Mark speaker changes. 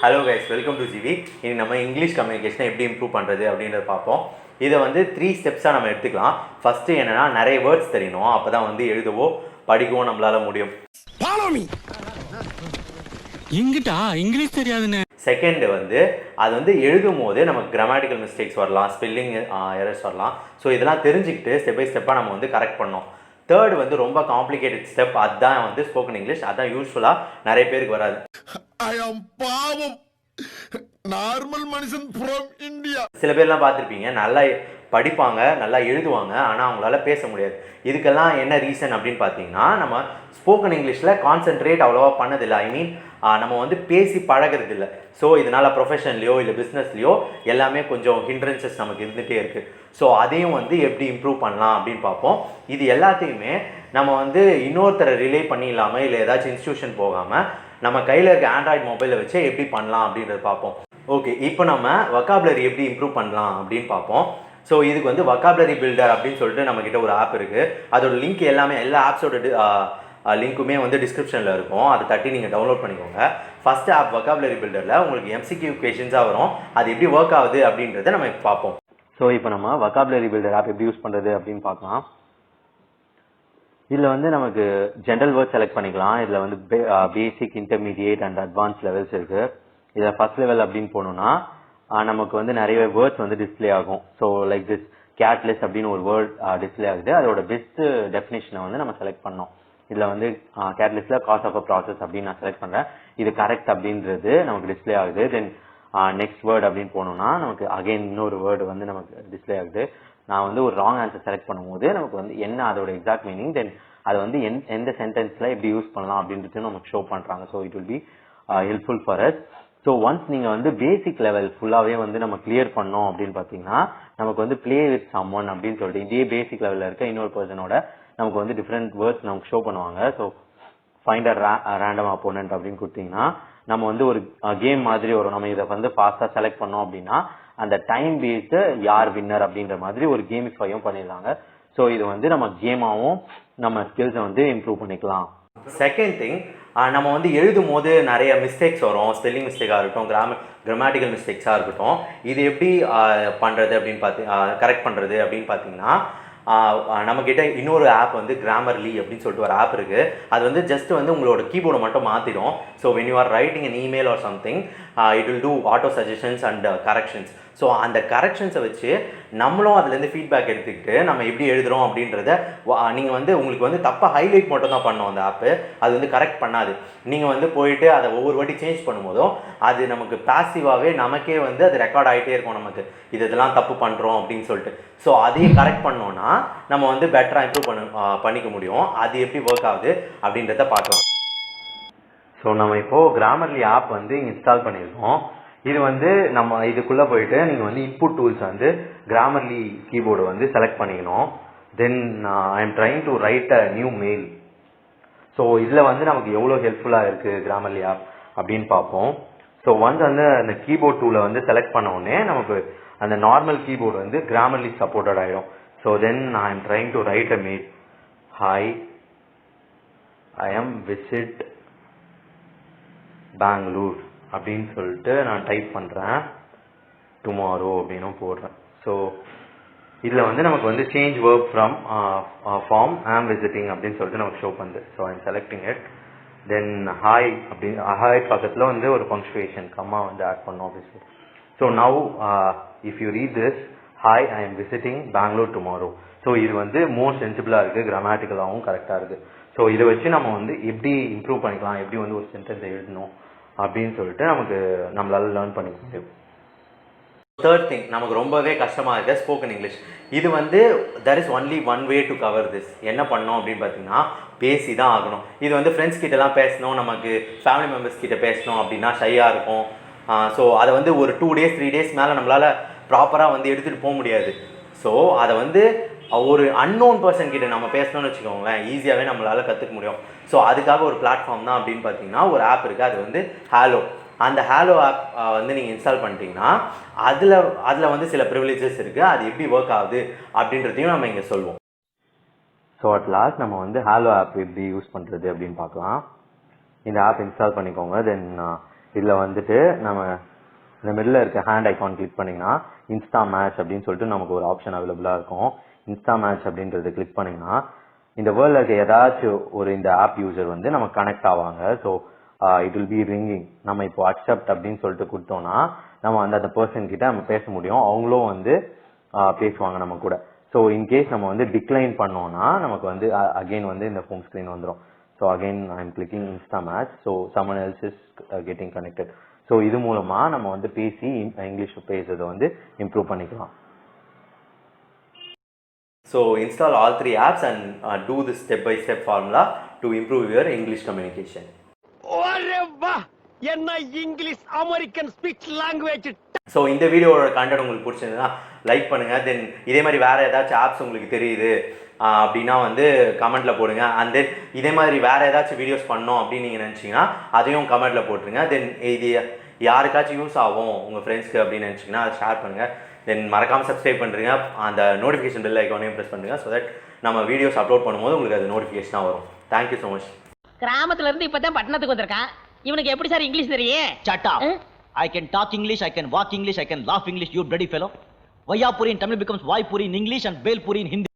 Speaker 1: Hello guys, welcome to GV. இனி நம்ம English கம்யூனிகேஷனை எப்படி இம்ப்ரூவ் பண்ணுறது அப்படின்றத பார்ப்போம். இதை வந்து 3 ஸ்டெப்ஸாக நம்ம எடுத்துக்கலாம். ஃபஸ்ட்டு என்னென்னா, நிறைய வேர்ட்ஸ் தெரியணும். அப்போ தான் வந்து எழுதவோ படிக்கவோ நம்மளால் முடியும். இங்கிலீஷ் தெரியாதுன்னு. செகண்ட் வந்து அது வந்து எழுதும் போது நமக்கு கிராமட்டிக்கல் மிஸ்டேக்ஸ் வரலாம், ஸ்பெல்லிங் எரர்ஸ் வரலாம். ஸோ இதெல்லாம் தெரிஞ்சுக்கிட்டு ஸ்டெப் பை ஸ்டெப்பாக நம்ம வந்து கரெக்ட் பண்ணோம். தேர்ட் வந்து ரொம்ப காம்ப்ளிகேட்டட் ஸ்டெப், அதுதான் வந்து ஸ்போக்கன் இங்கிலீஷ். அதுதான் யூஸ்ஃபுல்லாக நிறைய பேருக்கு வராது. நார்மல் மனுஷன் ஃப்ரம் இந்தியா. சில பேர்லாம் பார்த்துருப்பீங்க, நல்லா படிப்பாங்க, நல்லா எழுதுவாங்க, ஆனால் அவங்களால பேச முடியாது. இதுக்கெல்லாம் என்ன ரீசன் அப்படின்னு பார்த்தீங்கன்னா, நம்ம ஸ்போக்கன் இங்கிலீஷில் கான்சென்ட்ரேட் அவ்வளோவா பண்ணதில்லை. ஐ மீன் நம்ம வந்து பேசி பழகிறது இல்லை. ஸோ இதனால் ப்ரொஃபஷன்லையோ இல்லை பிஸ்னஸ்லையோ எல்லாமே கொஞ்சம் ஹிண்ட்ரன்சஸ் நமக்கு இருந்துகிட்டே இருக்குது. ஸோ அதையும் வந்து எப்படி இம்ப்ரூவ் பண்ணலாம் அப்படின்னு பார்ப்போம். இது எல்லாத்தையுமே நம்ம வந்து இன்னொருத்தரை ரிலே பண்ணி இல்லாமல் இல்லை ஏதாச்சும் இன்ஸ்டியூஷன் போகாமல் நம்ம கையில் இருக்க ஆண்ட்ராய்டு மொபைலை வச்சு எப்படி பண்ணலாம் அப்படின்றத பார்ப்போம். ஓகே, இப்போ நம்ம வொக்காபுலரி எப்படி இம்ப்ரூவ் பண்ணலாம் அப்படின்னு பார்ப்போம். ஸோ இதுக்கு வந்து வொக்காபுலரி பில்டர் அப்படின்னு சொல்லிட்டு நம்மக்கிட்ட ஒரு ஆப் இருக்குது. அதோட லிங்க் எல்லாமே எல்லா ஆப்ஸோட லிங்க்குமே வந்து டிஸ்கிரிப்ஷனில் இருக்கும். அதை தட்டி நீங்கள் டவுன்லோட் பண்ணிக்கோங்க. ஃபஸ்ட் ஆப் வொக்காபுலரி பில்டரில் உங்களுக்கு எம்சிக்யூ கொஷின்ஸாக வரும். அது எப்படி ஒர்க் ஆகுது அப்படின்றத நம்ம பார்ப்போம். ஸோ இப்போ நம்ம வொக்காபுலரி பில்டர் ஆப் எப்படி யூஸ் பண்ணுறது அப்படின்னு பார்க்கலாம். இதில் வந்து நமக்கு ஜென்ரல் வேர்ட் செலக்ட் பண்ணிக்கலாம். இதில் வந்து பேசிக், இன்டர்மீடியேட் அண்ட் அட்வான்ஸ் லெவல்ஸ் இருக்குது. இதில் ஃபஸ்ட் லெவல் அப்படின்னு போனோம்னா நமக்கு வந்து நிறைய வேர்ட்ஸ் வந்து டிஸ்பிளே ஆகும். ஸோ லைக் திஸ் கேட்லெஸ் அப்படின்னு ஒரு வேர்ட் டிஸ்பிளே ஆகுது. அதோட பெஸ்ட் டெஃபினேஷனை வந்து நம்ம செலக்ட் பண்ணோம். இதில் வந்து கேட்லெஸ்ல காஸ் ஆஃப் அ ப்ராசஸ் அப்படின்னு நான் செலக்ட் பண்ணுறேன். இது கரெக்ட் அப்படின்றது நமக்கு டிஸ்பிளே ஆகுது. தென் நெக்ஸ்ட் வேர்ட் அப்படின்னு போனோம்னா நமக்கு அகைன் இன்னொரு வேர்டு வந்து நமக்கு டிஸ்பிளே ஆகுது. நான் வந்து ஒரு ராங் ஆன்சர் செலக்ட் பண்ணும்போது நமக்கு வந்து என்ன அதோட எக்ஸாக்ட் மீனிங், தென் அதை வந்து எந்த சென்டென்ஸில் எப்படி யூஸ் பண்ணலாம் அப்படின்றது நமக்கு ஷோ பண்ணுறாங்க. So it will be helpful for us. So once நீங்கள் வந்து பேசிக் லெவல் ஃபுல்லாகவே வந்து நம்ம கிளியர் பண்ணோம் அப்படின்னு பார்த்தீங்கன்னா, நமக்கு வந்து ப்ளே வித் சம்ஒன் அப்படின்னு சொல்லிட்டு இதே பேசிக் லெவலில் இருக்க இன்னொரு பர்சனோட நமக்கு வந்து டிஃப்ரெண்ட் வேர்ட்ஸ் நமக்கு ஷோ பண்ணுவாங்க. So find a random opponent அப்படின்னு கொடுத்தீங்கன்னா நம்ம வந்து ஒரு கேம் மாதிரி வரும். நம்ம இதை வந்து ஃபாஸ்ட்டாக செலக்ட் பண்ணோம் அப்படின்னா அந்த டைம் பேஸ்டு யார் வின்னர் அப்படின்ற மாதிரி ஒரு கேமிஃபையும் பண்ணிடலாங்க. ஸோ இது வந்து நம்ம கேமாகவும் நம்ம ஸ்கில்ஸை வந்து இம்ப்ரூவ் பண்ணிக்கலாம். செகண்ட் திங், நம்ம வந்து எழுதும் போது நிறைய மிஸ்டேக்ஸ் வரும். ஸ்பெல்லிங் மிஸ்டேக்காக இருக்கட்டும், கிராமட்டிக்கல் மிஸ்டேக்ஸாக இருக்கட்டும். இது எப்படி பண்ணுறது அப்படின்னு கரெக்ட் பண்ணுறது அப்படின்னு பார்த்தீங்கன்னா, நம்மக்கிட்ட இன்னொரு ஆப் வந்து கிராமர்லி அப்படின்னு சொல்லிட்டு ஒரு ஆப் இருக்குது. அது வந்து ஜஸ்ட் வந்து உங்களோட கீபோர்டை மட்டும் மாற்றிடும். So when you are writing an email or something, it will do auto suggestions and corrections. So அந்த கரெக்ஷன்ஸை வச்சு நம்மளும் அதுலேருந்து ஃபீட்பேக் எடுத்துக்கிட்டு நம்ம எப்படி எழுதுகிறோம் அப்படின்றத நீங்கள் வந்து உங்களுக்கு வந்து தப்பாக ஹைலைட் மட்டும் தான் பண்ணோம் அந்த ஆப்பு. அது வந்து கரெக்ட் பண்ணாது. நீங்கள் வந்து போயிட்டு அதை ஒவ்வொரு வாட்டி சேஞ்ச் பண்ணும்போதும் அது நமக்கு பாசிவாகவே நமக்கே வந்து அது ரெக்கார்ட் ஆகிட்டே இருக்கும். நமக்கு இதெல்லாம் தப்பு பண்ணுறோம் அப்படின்னு சொல்லிட்டு. ஸோ அதையும் கரெக்ட் பண்ணோன்னா நம்ம வந்து பெட்டராக இம்ப்ரூவ் பண்ணிக்க முடியும். அது எப்படி ஒர்க் ஆகுது அப்படின்றத பார்க்கலாம். ஸோ நம்ம இப்போது கிராமர்லி ஆப் வந்து இன்ஸ்டால் பண்ணியிருக்கோம். இது வந்து நம்ம இதுக்குள்ளே போயிட்டு நீங்கள் வந்து இன்புட் டூல்ஸ் வந்து கிராமர்லி கீபோர்டு வந்து செலக்ட் பண்ணிக்கணும். Then I am trying to write a new mail. So இதில் வந்து நமக்கு எவ்வளோ ஹெல்ப்ஃபுல்லாக இருக்குது கிராமர்லி ஆப் அப்படின்னு பார்ப்போம். ஸோ ஒன்ஸ் வந்து அந்த கீபோர்ட் டூலை வந்து செலக்ட் பண்ண உடனே நமக்கு அந்த நார்மல் கீபோர்டு வந்து கிராமர்லி சப்போர்ட்டட் ஆகிடும். So then I am trying to write a mail. Hi, I am visit Bangalore அப்படின்னு சொல்லிட்டு நான் டைப் பண்ணுறேன். டுமாரோ அப்படின்னும் போடுறேன். ஸோ இதில் வந்து நமக்கு வந்து change verb from form I am visiting அப்படின்னு சொல்லிட்டு நமக்கு ஷோ பண்ணுது. So I am selecting it. Then hi அப்படின்னு ஹாய் பக்கத்தில் வந்து ஒரு பங்க்சுவேஷன் கம்மா வந்து ஆட் பண்ணோம் ஆஃபீஸில். So now if you read this, hi I am visiting Bangalore tomorrow. So இது வந்து மோர் சென்சிபிளாக இருக்குது, கிராமட்டிக்கலாகவும் கரெக்டாக இருக்குது. ஸோ இதை வச்சு நம்ம வந்து எப்படி இம்ப்ரூவ் பண்ணிக்கலாம், எப்படி வந்து ஒரு சென்டென்ஸை எழுதணும் அப்படின்னு சொல்லிட்டு நம்மளால லேர்ன் பண்ணிக்க முடியும். தேர்ட் திங், நமக்கு ரொம்பவே கஷ்டமாக இருக்குது ஸ்போக்கன் இங்கிலீஷ். இது வந்து there is only one way to cover this. என்ன பண்ணோம் அப்படின்னு பார்த்தீங்கன்னா, பேசி தான் ஆகணும். இது வந்து ஃப்ரெண்ட்ஸ் கிட்டலாம் பேசணும், நமக்கு ஃபேமிலி மெம்பர்ஸ் கிட்ட பேசணும் அப்படின்னா ஷையாக இருக்கும். ஸோ அதை வந்து ஒரு 2 days 3 days மேலே நம்மளால் ப்ராப்பராக வந்து எடுத்துகிட்டு போக முடியாது. ஸோ அதை வந்து ஒரு அன்னோன் பர்சன் கிட்ட நம்ம பேசணும்னு வச்சுக்கோங்களேன், ஈஸியாகவே நம்மளால் கற்றுக்க முடியும். ஸோ அதுக்காக ஒரு பிளாட்ஃபார்ம் தான் அப்படின்னு பார்த்தீங்கன்னா ஒரு ஆப் இருக்குது. அது வந்து ஹேலோ. அந்த ஹேலோ ஆப் வந்து நீங்கள் இன்ஸ்டால் பண்ணிட்டீங்கன்னா அதில் வந்து சில ப்ரிவிலேஜஸ் இருக்குது. அது எப்படி ஒர்க் ஆகுது அப்படின்றதையும் நம்ம இங்கே சொல்லுவோம். ஸோ அட் லாஸ்ட் நம்ம வந்து ஹேலோ ஆப் எப்படி யூஸ் பண்ணுறது அப்படின்னு பார்க்கலாம். இந்த ஆப் இன்ஸ்டால் பண்ணிக்கோங்க. தென் இதுல வந்துட்டு நம்ம இந்த மிடில் இருக்க ஹேண்ட் ஐகான் கிளிக் பண்ணீங்கன்னா இன்ஸ்டா மேட்ச் அப்படின்னு சொல்லிட்டு நமக்கு ஒரு ஆப்ஷன் அவைலபிளா இருக்கும். இன்ஸ்டா மேட்ச் அப்படின்றது கிளிக் பண்ணீங்கன்னா இந்த வேர்ல்ட்ல இருக்க ஏதாச்சும் ஒரு இந்த ஆப் யூசர் வந்து நம்ம கனெக்ட் ஆவாங்க. So it will be ringing. நம்ம இப்போ அக்செப்ட் அப்படின்னு சொல்லிட்டு கொடுத்தோம்னா நம்ம வந்து அந்த பர்சன் கிட்ட நம்ம பேச முடியும். அவங்களும் வந்து பேசுவாங்க நம்ம கூட. ஸோ இன்கேஸ் நம்ம வந்து டிக்ளைன் பண்ணோம்னா நமக்கு வந்து அகைன் வந்து இந்த ஹோம் ஸ்கிரீன் வந்துடும். So again I am clicking Insta match. So someone else is getting connected. So இது மூலமா நம்ம வந்து பேசி இங்கிலீஷ் பேசுறதை வந்து இம்ப்ரூவ் பண்ணிக்கலாம். So install all 3 apps and do this step-by-step formula to improve your English communication.
Speaker 2: என்ன English American speech language.
Speaker 1: So இந்த வீடியோவோட கண்டென்ட் உங்களுக்கு பிடிச்சிருந்தா லைக் பண்ணுங்க. தென் இதே மாதிரி வேற ஏதாச்சும் ஆப்ஸ் உங்களுக்கு தெரியுது அப்படின்னா வந்து கமெண்ட்ல போடுங்க. அண்ட் தென் இதே மாதிரி வேற ஏதாச்சும் வீடியோஸ் பண்ணோம் அப்படின்னு நீங்க நினைச்சீங்கன்னா அதையும் கமெண்ட்ல போட்டுருங்க. தென் இது யாருக்காச்சும் யூஸ் ஆகும் உங்க ஃப்ரெண்ட்ஸ்க்கு அப்படின்னு நினைச்சீங்கன்னா அதை ஷேர் பண்ணுங்க. தென் மறக்காம சப்ஸ்கிரைப் பண்ணுறீங்க. அந்த நோட்டிஃபிகேஷன் பெல் ஐக்கானையும் ப்ரெஸ் பண்ணுங்க. ஸோ தட் நம்ம வீடியோஸ் அப்லோட் பண்ணும்போது உங்களுக்கு அது நோட்டிஃபிகேஷனாக வரும். Thank you so much.
Speaker 3: கிராமத்துல இருந்து இப்பதான் பட்டணத்துக்கு வந்திருக்கான். இவனுக்கு எப்படி சார் இங்கிலீஷ் தெரியும்?
Speaker 4: Shut up. I can talk English, I can walk English, I can laugh English, you bloody fellow. Vayapuri in Tamil becomes Vaipuri in English and Belpuri in Hindi.